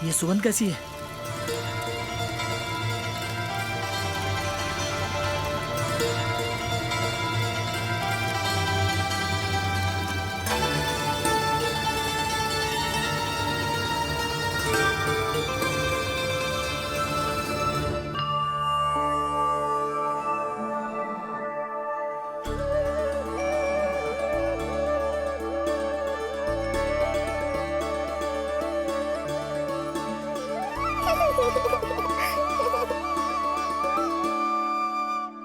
ये सुगंध कैसी है?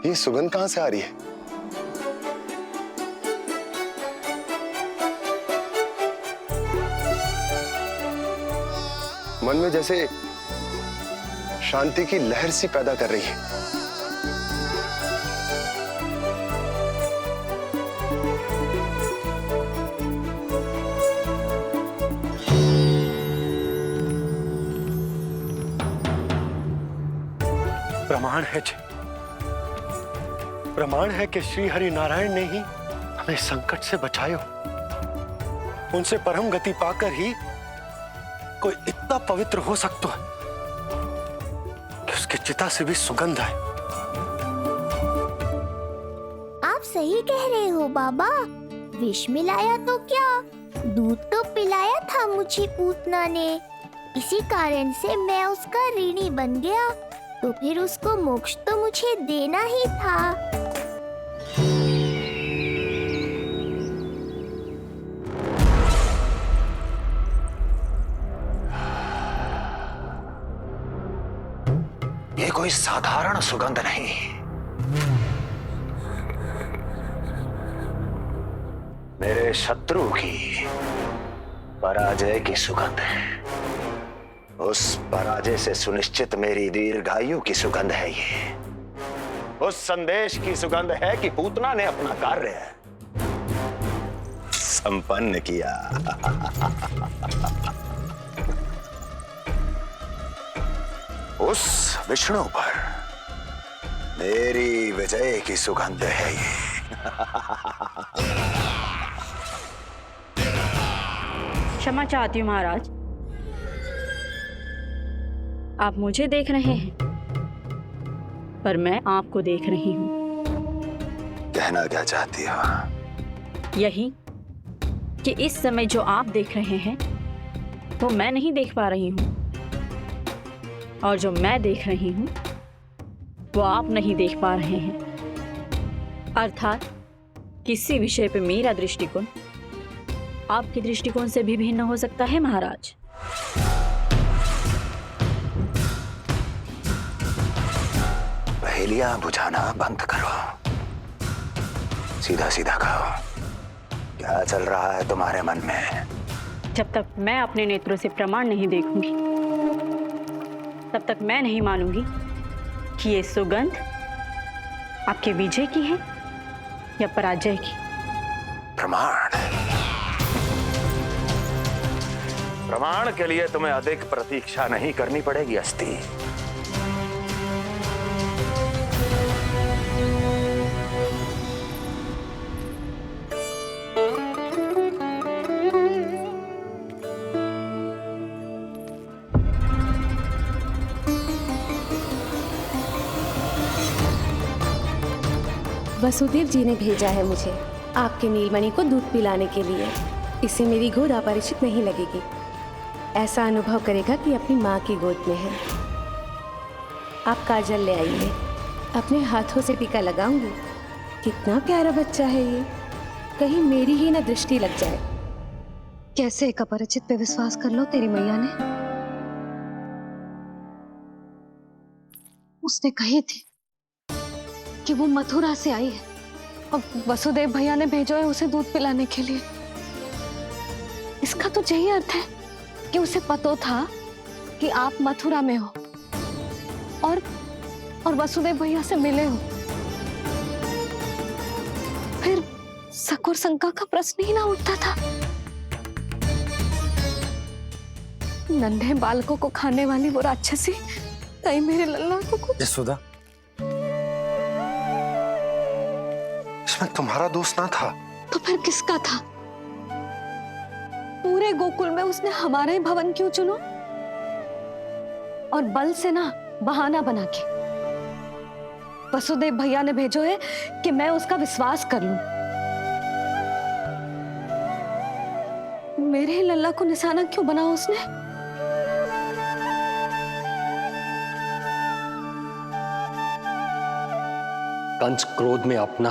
ये सुगंध कहां से आ रही है? मन में जैसे शांति की लहर सी पैदा कर रही है। प्रमाण है जी, प्रमाण है कि श्री हरि नारायण ने ही हमें संकट से बचाए हो। उनसे परम गति पाकर ही कोई इतना पवित्र हो सकता है कि उसकी चिता से भी सुगंध आए। आप सही कह रहे हो बाबा। विष मिलाया तो क्या, दूध तो पिलाया था मुझे पूतना ने। इसी कारण से मैं उसका ऋणी बन गया, तो फिर उसको मोक्ष तो मुझे देना ही था। ये कोई साधारण सुगंध नहीं, मेरे शत्रु की पराजय की सुगंध है। उस पराजय से सुनिश्चित मेरी दीर्घायु की सुगंध है ये। उस संदेश की सुगंध है कि पूतना ने अपना कार्य संपन्न किया। उस विष्णु पर मेरी विजय की सुगंध है ये। क्षमा चाहती हूँ महाराज, आप मुझे देख रहे हैं पर मैं आपको देख रही हूँ। कहना क्या चाहती हो? यही कि इस समय जो आप देख रहे हैं वो मैं नहीं देख पा रही हूँ, और जो मैं देख रही हूँ वो आप नहीं देख पा रहे हैं। अर्थात किसी विषय पे मेरा दृष्टिकोण आपके दृष्टिकोण से भी भिन्न हो सकता है महाराज। पहेलियां बुझाना बंद करो, सीधा सीधा कहो, क्या चल रहा है तुम्हारे मन में? जब तक मैं अपने नेत्रों से प्रमाण नहीं देखूंगी तब तक मैं नहीं मानूंगी कि ये सुगंध आपके विजय की है या पराजय की। प्रमाण? प्रमाण के लिए तुम्हें अधिक प्रतीक्षा नहीं करनी पड़ेगी अस्ति। वसुदेव जी ने भेजा है मुझे आपके नीलमणि को दूध पिलाने के लिए। इससे मेरी गोद अपरिचित नहीं लगेगी, ऐसा अनुभव करेगा कि अपनी माँ की गोद में है। आप काजल ले आइए, अपने हाथों से टीका लगाऊंगी। कितना प्यारा बच्चा है ये, कहीं मेरी ही ना दृष्टि लग जाए। कैसे एक अपरिचित पे विश्वास कर लो तेरी मैया ने? उसने कही थी कि वो मथुरा से आई है और वसुदेव भैया ने भेजा है उसे दूध पिलाने के लिए। इसका तो यही अर्थ है कि उसे पता था कि आप मथुरा में हो और वसुदेव भैया से मिले हो। फिर शक और शंका का प्रश्न ही ना उठता था। नन्हे बालकों को खाने वाली वो राक्षसी कहीं मेरे लल्ला को कुछ। यशोदा, इसमें तुम्हारा दोष ना था। तो फिर किसका था? पूरे गोकुल में उसने हमारा ही भवन क्यों चुना? और बल से ना बहाना बना के। वसुदेव भैया ने भेजो है कि मैं उसका विश्वास कर लूं। मेरे लल्ला को निशाना क्यों बनाया उसने? कंस क्रोध में अपना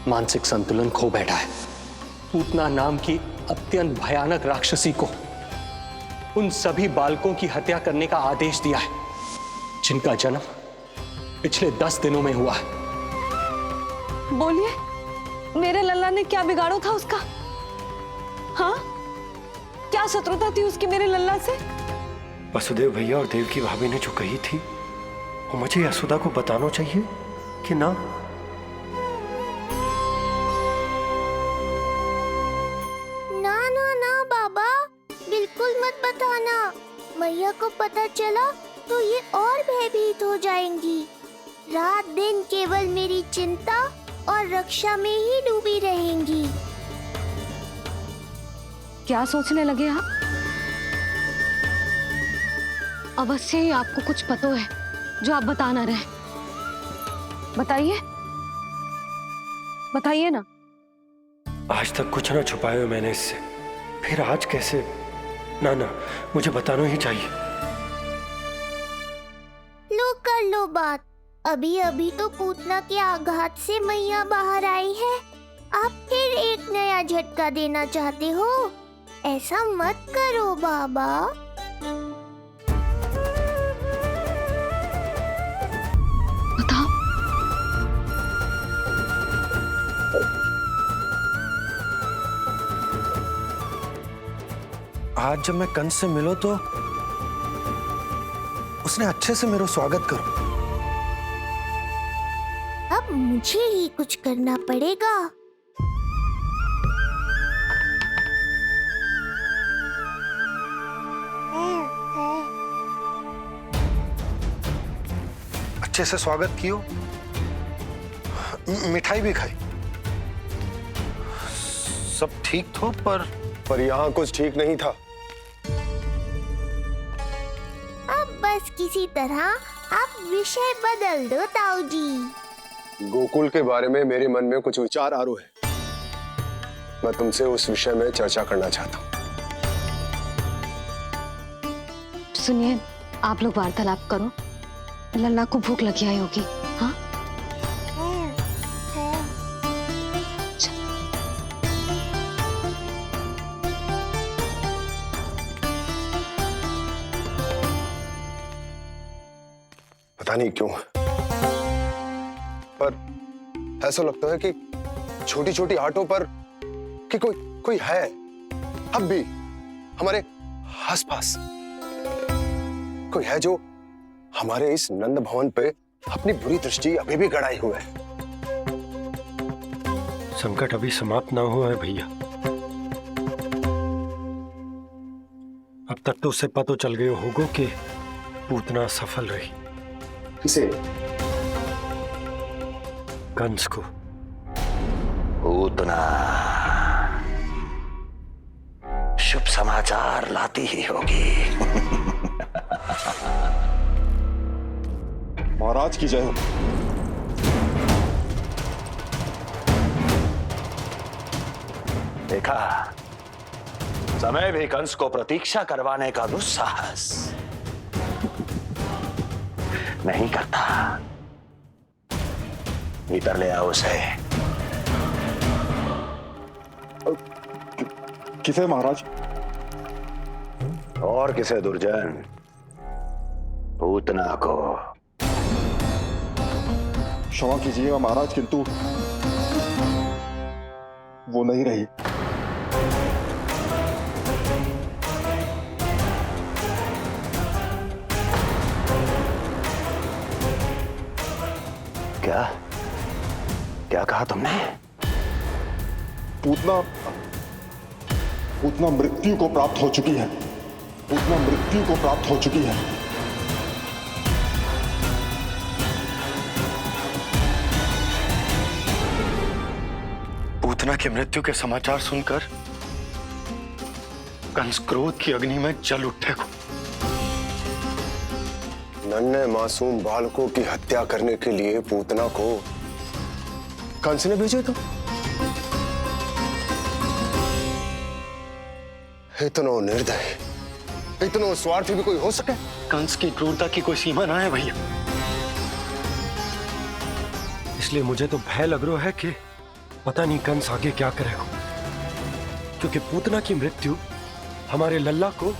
मानसिक संतुलन खो बैठा है। पूतना नाम की अत्यंत भयानक राक्षसी को उन सभी बालकों की हत्या करने का आदेश दिया है जिनका जन्म पिछले 10 दिनों में हुआ है। बोलिए, मेरे लल्ला ने क्या बिगाड़ो था उसका? हाँ, क्या शत्रुता थी उसकी मेरे लल्ला से? वसुदेव भैया और देवकी भाभी ने जो कही थी वो मुझे यशोदा को बताना चाहिए कि ना? ना ना ना बाबा, बिल्कुल मत बताना। मैया को पता चला तो ये और भयभीत हो जाएंगी। रात दिन केवल मेरी चिंता और रक्षा में ही डूबी रहेंगी। क्या सोचने लगे आप? अवश्य ही आपको कुछ पता है जो आप बता ना रहे। बताइए, बताइए ना। आज तक कुछ ना छुपाया मैंने इससे, फिर आज कैसे? ना ना, मुझे बताना ही चाहिए। लो कर लो बात। अभी अभी तो पूतना के आघात से मैया बाहर आई है, आप फिर एक नया झटका देना चाहते हो? ऐसा मत करो बाबा। बताओ। आज जब मैं कंस से मिलो तो उसने अच्छे से मेरा स्वागत करो। अब मुझे ही कुछ करना पड़ेगा। अच्छे से स्वागत कियो, मिठाई भी खाई, सब ठीक तो, पर यहाँ कुछ ठीक नहीं था। अब बस किसी तरह आप विषय बदल दो ताऊ जी। गोकुल के बारे में मेरे मन में कुछ विचार आ रहे हैं। मैं तुमसे उस विषय में चर्चा करना चाहता हूँ। सुनिए, आप लोग वार्तालाप करो। लल्ला को भूख लगी आई होगी। हाँ, पता नहीं क्यों, पर ऐसा लगता है कि छोटी छोटी आटों पर कि कोई है अब भी हमारे आसपास। कोई है जो हमारे इस नंद भवन पे अपनी बुरी दृष्टि अभी भी गड़ाए हुए है। संकट अभी समाप्त ना हुआ है भैया। अब तक तो उसे पता चल गया होगा कि पूतना सफल रही। किसे? कंस को। पूतना शुभ समाचार लाती ही होगी। महाराज की जय हो। देखा, समय भी कंस को प्रतीक्षा करवाने का दुस्साहस नहीं करता। भीतर ले आओ उसे। किसे महाराज? और किसे दुर्जन? पूतना को। क्षमा कीजिएगा महाराज, किंतु वो नहीं रही। क्या क्या कहा तुमने? पूतना मृत्यु को प्राप्त हो चुकी है। पूतना मृत्यु को प्राप्त हो चुकी है। पूतना की मृत्यु के समाचार सुनकर कंस क्रोध की अग्नि में जल उठे को। नन्हे मासूम बालकों की हत्या करने के लिए पूतना को कंस ने भेजे तो इतना निर्दय, इतना स्वार्थी भी कोई हो सके? कंस की क्रूरता की कोई सीमा ना है भैया। इसलिए मुझे तो भय लग रहा है कि पता नहीं कंस आगे क्या करेगा, क्योंकि पूतना की मृत्यु हमारे लल्ला को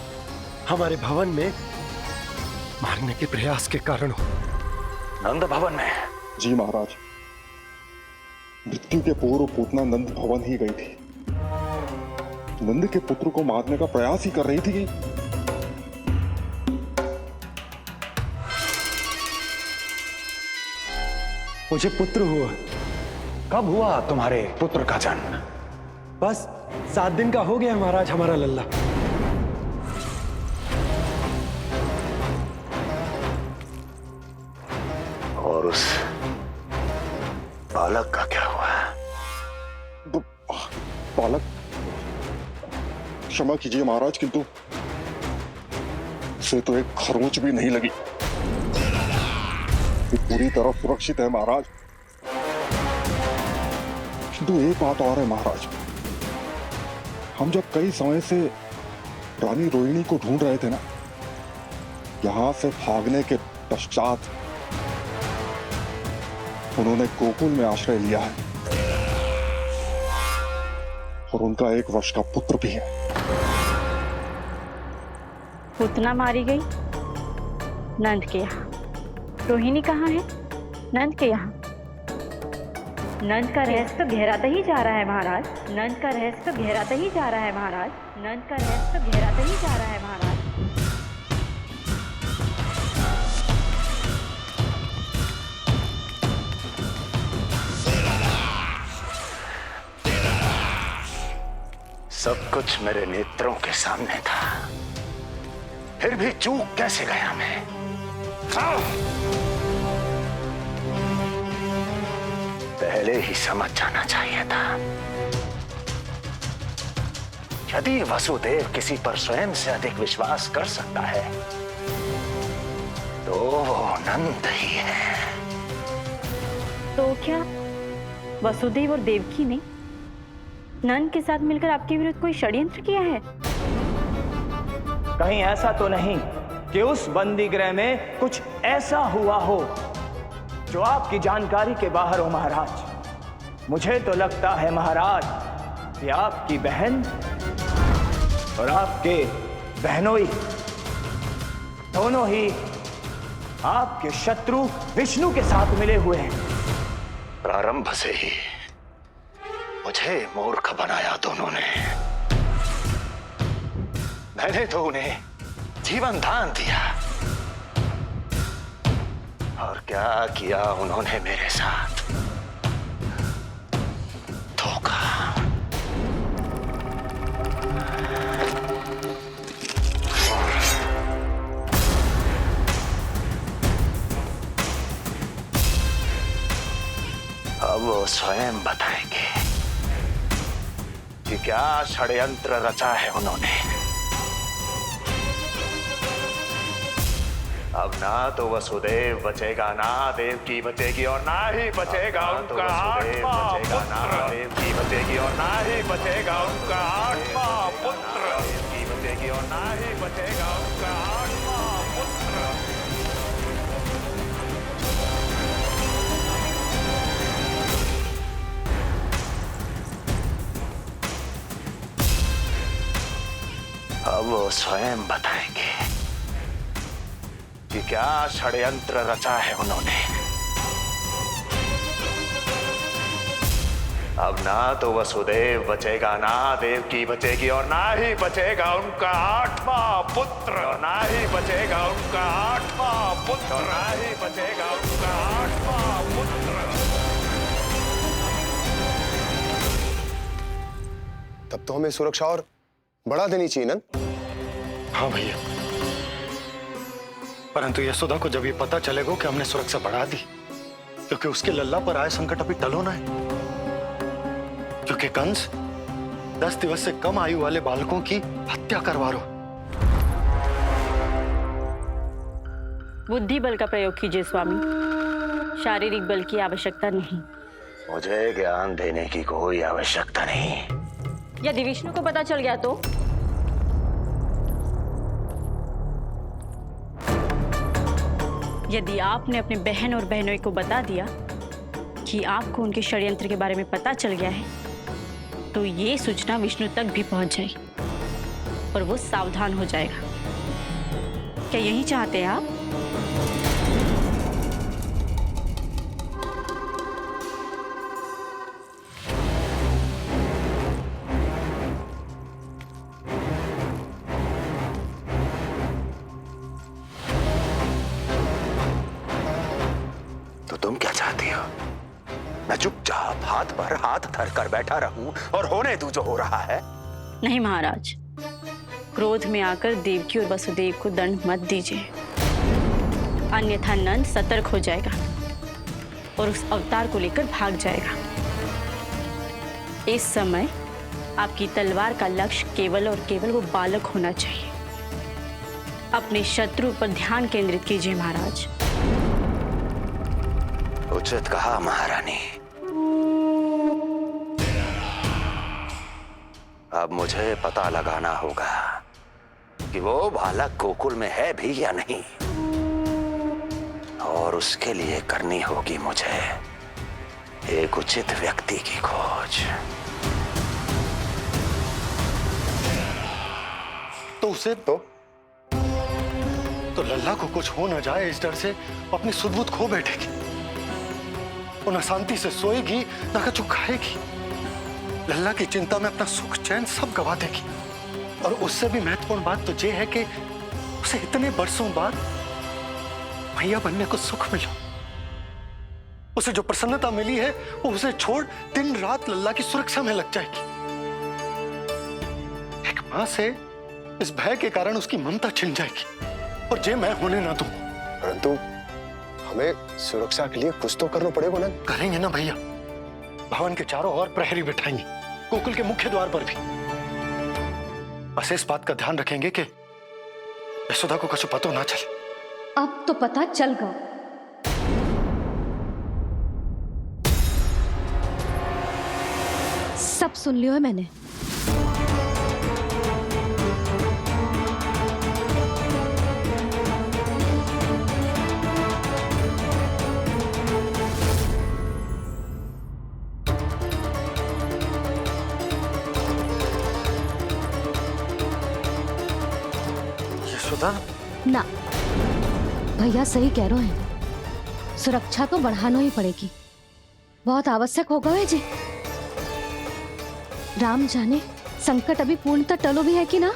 हमारे भवन में मारने के प्रयास के कारण हो। नंद भवन में? जी महाराज, मृत्यु के पूर्व पूतना नंद भवन ही गई थी। नंद के पुत्र को मारने का प्रयास ही कर रही थी। मुझे पुत्र हुआ। कब हुआ तुम्हारे पुत्र का जन्म? बस 7 दिन का हो गया महाराज हमारा लल्ला। और उस बालक का क्या हुआ? बालक, क्षमा कीजिए महाराज, किंतु उसे तो एक खरोंच भी नहीं लगी। ये पूरी तरह सुरक्षित है महाराज। किंतु एक बात और है महाराज, हम जब कई समय से रानी रोहिणी को ढूंढ रहे थे ना, यहां से भागने के पश्चात उन्होंने गोकुल में आश्रय लिया है और उनका 1 वर्ष का पुत्र भी है। पूतना मारी गई नंद के यहाँ। रोहिणी कहाँ है? नंद के यहाँ। नंद का रहस्य तो गहराता ही जा रहा है महाराज। नंद का रहस्य तो गहराता ही जा रहा है महाराज। नंद का रहस्य तो गहराता ही जा रहा है महाराज। सब कुछ मेरे नेत्रों के सामने था, फिर भी चूक कैसे गया मैं? पहले ही समझ जाना चाहिए था। यदि वसुदेव किसी पर स्वयं से अधिक विश्वास कर सकता है तो वो नंद ही है। तो क्या वसुदेव और देवकी ने नंद के साथ मिलकर आपके विरुद्ध कोई षड्यंत्र किया है? कहीं ऐसा तो नहीं कि उस बंदी गृह में कुछ ऐसा हुआ हो जो आपकी जानकारी के बाहर हो महाराज। मुझे तो लगता है महाराज कि आपकी बहन और आपके बहनोई दोनों ही आपके शत्रु विष्णु के साथ मिले हुए हैं। प्रारंभ से ही मुझे मूर्ख बनाया दोनों ने। मैंने तो उन्हें जीवन दान दिया, और क्या किया उन्होंने मेरे साथ? धोखा। अब वो स्वयं बताएंगे कि क्या षड्यंत्र रचा है उन्होंने। अब ना तो वसुदेव बचेगा, ना देवकी बचेगी, और ना ही बचेगा उनका आठवां पुत्र। देवकी बचेगी और ना ही बचेगा उनका आठवां पुत्र। देवकी बचेगी और ना ही बचेगा उनका आठवां पुत्र। अब वो स्वयं बताएंगे कि क्या षड्यंत्र रचा है उन्होंने। अब ना तो वसुदेव बचेगा, ना देवकी बचेगी, और ना ही बचेगा उनका आठवां पुत्र। ना ही बचेगा उनका आठवां पुत्र। ना ही बचेगा उनका आठवां पुत्र। तब तो हमें सुरक्षा और बढ़ा देनी चाहिए नंद। हाँ भैया, परंतु यशोदा को जब ये पता चलेगा कि हमने सुरक्षा बढ़ा दी, क्योंकि उसके लल्ला पर आए संकट अभी टल होना है। क्योंकि कंस 10 दिवस से कम आयु वाले बालकों की हत्या करवा रहा। बुद्धि बल का प्रयोग कीजिए स्वामी, शारीरिक बल की आवश्यकता नहीं। मुझे ज्ञान देने की कोई आवश्यकता नहीं। यदि विष्णु को पता चल गया तो? यदि आपने अपनी बहन और बहनों को बता दिया कि आपको उनके षड्यंत्र के बारे में पता चल गया है, तो ये सूचना विष्णु तक भी पहुंच जाएगी और वो सावधान हो जाएगा। क्या यही चाहते हैं आप? तो तुम क्या चाहती हो? मैं चुपचाप हाथ पर हाथ धर कर बैठा रहूं और होने दूं जो हो रहा है? नहीं महाराज, क्रोध में आकर देवकी और वसुदेव को दंड मत दीजिए, अन्यथा नंद सतर्क हो जाएगा और उस अवतार को लेकर भाग जाएगा। इस समय आपकी तलवार का लक्ष्य केवल और केवल वो बालक होना चाहिए। अपने शत्रु पर ध्यान केंद्रित कीजिए महाराज। उचित कहा महारानी। अब मुझे पता लगाना होगा कि वो बालक गोकुल में है भी या नहीं, और उसके लिए करनी होगी मुझे एक उचित व्यक्ति की खोज। तो उसे तो लल्ला को कुछ हो न जाए इस डर से अपनी सुध-बुध खो बैठेगी, और न शांति से सोएगी न कुछ खाएगी। लल्ला की चिंता में अपना सुख चैन सब गवा देगी। और उससे भी महत्वपूर्ण बात तो ये है कि उसे इतने बरसों बाद भैया बनने को सुख मिला। उसे जो प्रसन्नता मिली है वो उसे छोड़ दिन रात लल्ला की सुरक्षा में लग जाएगी। एक मां से इस भय के कारण उसकी ममता छिन जाएगी, और ये मैं होने ना दूं। परंतु हमें सुरक्षा के लिए कुछ तो करना पड़ेगा ना। करेंगे ना भैया, भवन के चारों ओर प्रहरी बिठाएंगे, गोकुल के मुख्य द्वार पर भी। बस इस बात का ध्यान रखेंगे कि यशोदा को कुछ पता ना चले। अब तो पता चल गया। सब सुन लियो है मैंने। यशोदा, ना, भैया सही कह रहे हैं, सुरक्षा तो बढ़ाना ही पड़ेगी, बहुत आवश्यक होगा है जी। राम जाने संकट अभी पूर्णतः टलो भी है कि ना,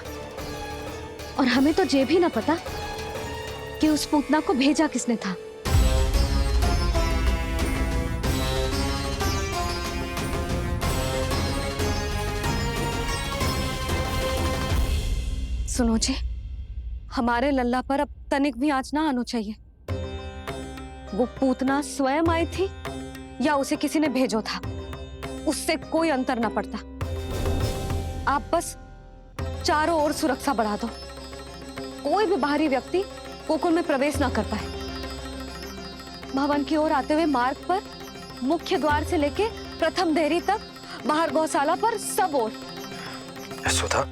और हमें तो ये भी ना पता कि उस पूतना को भेजा किसने था। सुनो जी, हमारे लल्ला पर अब तनिक भी आंच ना आना चाहिए। वो पूतना स्वयं आई थी या उसे किसी ने भेजो था, उससे कोई अंतर ना पड़ता। आप बस चारों ओर सुरक्षा बढ़ा दो, कोई भी बाहरी व्यक्ति गोकुल में प्रवेश ना कर पाए। भवन की ओर आते हुए मार्ग पर मुख्य द्वार से लेके प्रथम देहरी तक, बाहर गौशाला पर, सब ओर। यशोदा,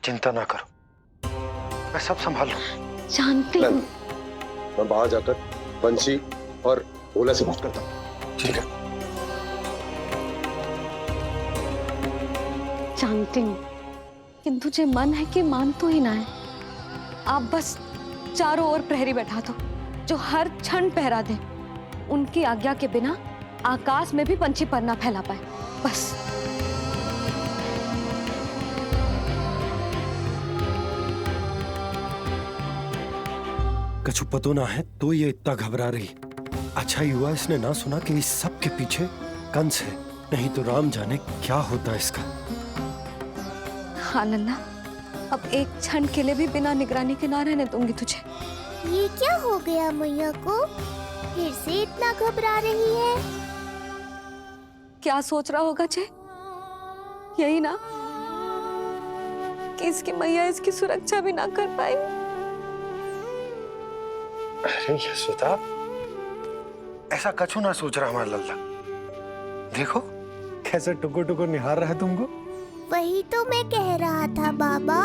चिंता ना करो, मैं सब संभाल लूं। जानती हूँ। मैं बाहर जाकर बंसी और भोला से बात करता हूँ। ठीक है। जानती हूँ, किंतु जे मन है कि मान तो ही ना है। आप बस चारों ओर प्रहरी बैठा दो, जो हर क्षण पहरा दे। उनकी आज्ञा के बिना आकाश में भी पंछी पर ना फैला पाए, बस। कछु पतो ना है तो ये इतना घबरा रही। अच्छा हुआ इसने ना सुना कि इस सब के पीछे कंस है, नहीं तो राम जाने क्या होता इसका। हाँ लल्ला, अब एक क्षण के लिए भी बिना निगरानी के ना रहने दूंगी तुझे। ये क्या हो गया मैया को? फिर से इतना घबरा रही है? क्या सोच रहा होगा जे? यही ना कि इसकी मैया इसकी सुरक्षा भी ना कर पाई। अरे यशोदा, ऐसा कछु ना सोच रहा हमारा लल्ला। देखो कैसे टुकुर टुकुर निहार रहा है तुमको। वही तो मैं कह रहा था बाबा।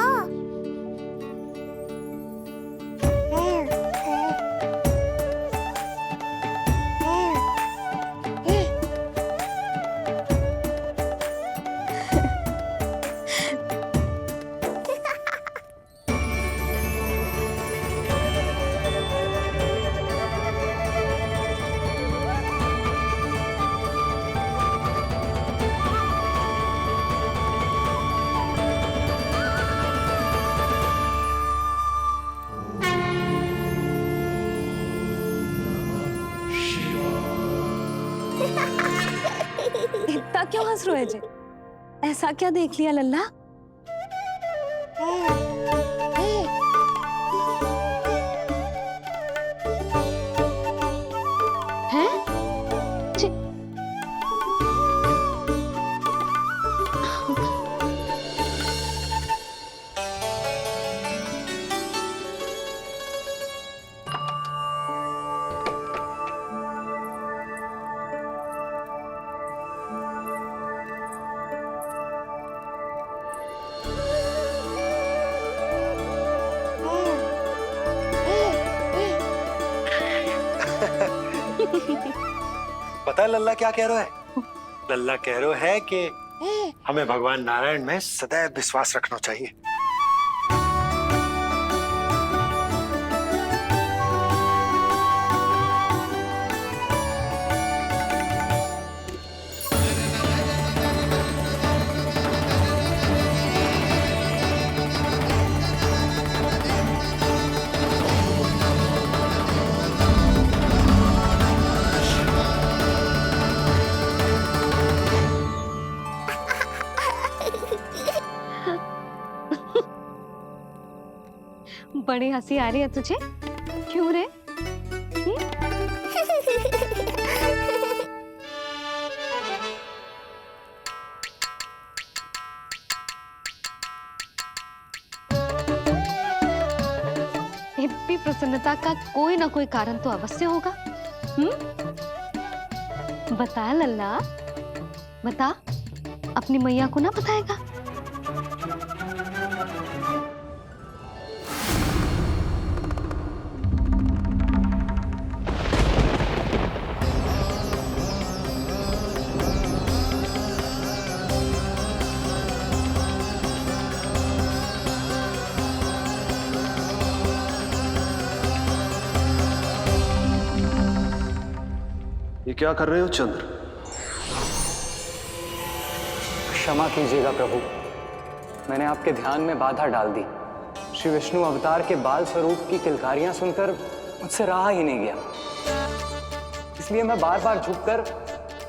इतना क्यों हंस रहे जी? ऐसा क्या देख लिया लल्ला? हैं? पता है लल्ला क्या कह रहा है? लल्ला कह रहा है कि हमें भगवान नारायण में सदैव विश्वास रखना चाहिए। बड़ी हंसी आ रही है तुझे, क्यों रे? इतनी प्रसन्नता का कोई ना कोई कारण तो अवश्य होगा। बता लल्ला, बता, अपनी मैया को ना बताएगा? ये क्या कर रहे हो चंद्र? क्षमा कीजिएगा प्रभु, मैंने आपके ध्यान में बाधा डाल दी। श्री विष्णु अवतार के बाल स्वरूप की किलकारियां सुनकर मुझसे रहा ही नहीं गया, इसलिए मैं बार बार झुककर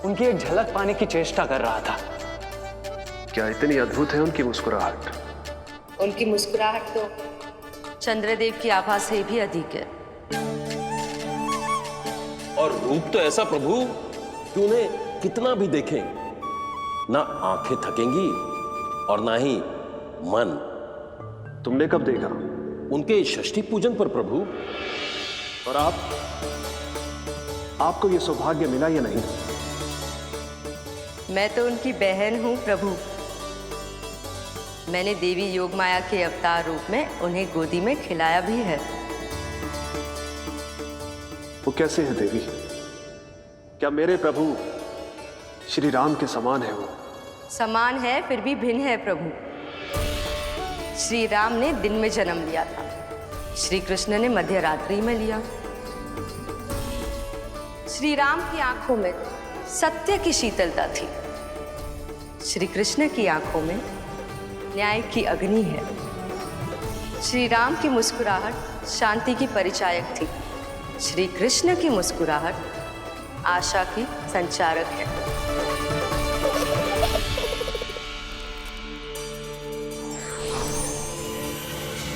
उनकी एक झलक पाने की चेष्टा कर रहा था। क्या इतनी अद्भुत है उनकी मुस्कुराहट? उनकी मुस्कुराहट तो चंद्रदेव की आभा से भी अधिक है। और रूप तो ऐसा प्रभु कि उन्हें कितना भी देखें ना आंखें थकेंगी और ना ही मन। तुमने कब देखा? उनके षष्ठी पूजन पर प्रभु। और आपको ये सौभाग्य मिला या नहीं? मैं तो उनकी बहन हूँ प्रभु। मैंने देवी योगमाया के अवतार रूप में उन्हें गोदी में खिलाया भी है। वो कैसे है देवी? क्या मेरे प्रभु श्री राम के समान है वो? समान है फिर भी भिन्न है प्रभु। श्री राम ने दिन में जन्म लिया था, श्री कृष्ण ने मध्य रात्रि में लिया। श्री राम की आंखों में सत्य की शीतलता थी, श्री कृष्ण की आंखों में न्याय की अग्नि है। श्री राम की मुस्कुराहट शांति की परिचायक थी, श्री कृष्ण की मुस्कुराहट आशा की संचारक है।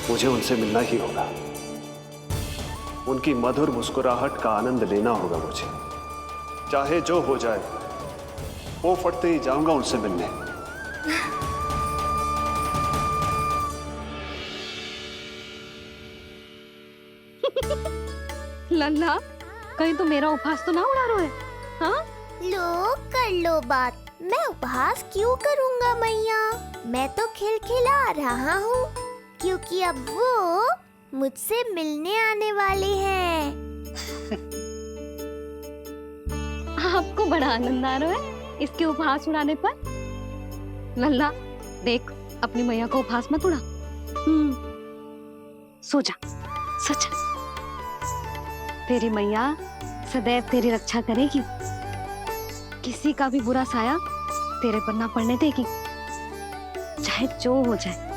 मुझे उनसे मिलना ही होगा, उनकी मधुर मुस्कुराहट का आनंद लेना होगा मुझे। चाहे जो हो जाए, वो फटते ही जाऊंगा उनसे मिलने। लल्ला, कहीं तो मेरा उपहास तो ना उड़ा रहे? हाँ? लो कर लो बात। मैं उपहास क्यों करूँगा मैया? मैं तो खिलखिला रहा हूँ क्योंकि अब वो मुझसे मिलने आने वाले हैं। आपको बड़ा आनंद आ रहा है इसके उपहास उड़ाने पर? लल्ला देख, अपनी मैया को उपहास मत उड़ा। सो जा, सच तेरी मैया सदैव तेरी रक्षा करेगी, किसी का भी बुरा साया तेरे पर ना पड़ने देगी, चाहे जो हो जाए।